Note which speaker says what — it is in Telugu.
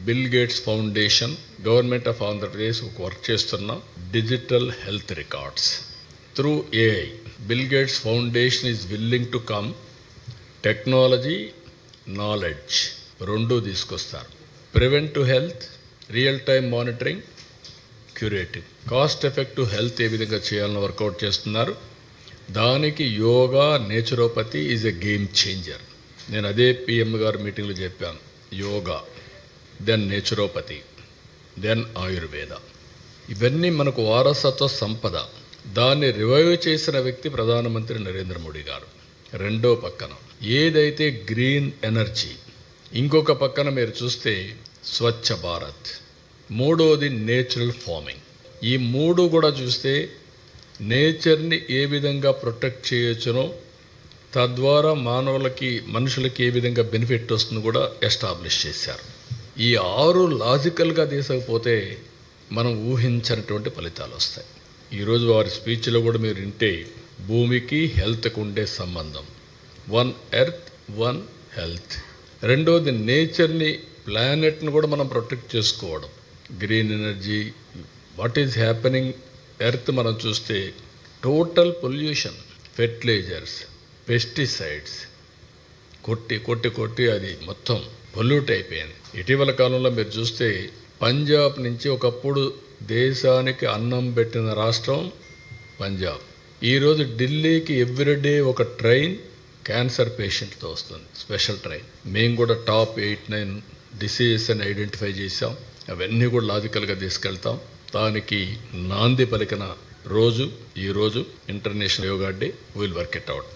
Speaker 1: Bill Gates foundation, government of Andhra Pradesh work చేస్తున్న digital health records through AI. Bill Gates foundation is willing to come. Technology, knowledge రెండూ తీసుకొస్తారు. Preventive health, real time monitoring, curative. Cost effective health ఏ విధంగా చేయాలని వర్కౌట్ చేస్తున్నారు. దానికి yoga, naturopathy is a game changer. నేను అదే పిఎం గారు మీటింగ్లో చెప్పాను. Yoga, then naturopathy, then Ayurveda. ఇవన్నీ మనకు వారసత్వ సంపద. దాన్ని రివైవ్ చేసిన వ్యక్తి ప్రధానమంత్రి నరేంద్ర మోడీ గారు. రెండో పక్కన ఏదైతే గ్రీన్ ఎనర్జీ, ఇంకొక పక్కన మీరు చూస్తే స్వచ్ఛ భారత్, మూడోది నేచురల్ ఫార్మింగ్. ఈ మూడు కూడా చూస్తే నేచర్ని ఏ విధంగా ప్రొటెక్ట్ చేయొచ్చునో, తద్వారా మనుషులకి ఏ విధంగా బెనిఫిట్ వస్తుందో కూడా ఎస్టాబ్లిష్ చేశారు. ఈ 6 లాజికల్గా తీసుకపోతే మనం ఊహించినటువంటి ఫలితాలు వస్తాయి. ఈరోజు వారి స్పీచ్లో కూడా మీరు వింటే భూమికి హెల్త్కి ఉండే సంబంధం, 1 ఎర్త్ 1 హెల్త్. రెండోది నేచర్ని, ప్లానెట్ని కూడా మనం ప్రొటెక్ట్ చేసుకోవడం. Green energy, what is happening earth మనం చూస్తే టోటల్ పొల్యూషన్, ఫెర్టిలైజర్స్, పెస్టిసైడ్స్ కొట్టి అది మొత్తం పొల్యూట్ అయిపోయింది. ఇటీవల కాలంలో మీరు చూస్తే పంజాబ్ నుంచి, ఒకప్పుడు దేశానికి అన్నం పెట్టిన రాష్ట్రం పంజాబ్, ఈరోజు ఢిల్లీకి ఎవ్రీడే ఒక ట్రైన్ క్యాన్సర్ పేషెంట్తో వస్తుంది, స్పెషల్ ట్రైన్. మేము కూడా టాప్ 8-9 డిసీజెస్ అని ఐడెంటిఫై చేసాం. అవన్నీ కూడా లాజికల్గా తీసుకెళ్తాం. దానికి నాంది పలికిన రోజు ఈరోజు international yoga day. Will work it out.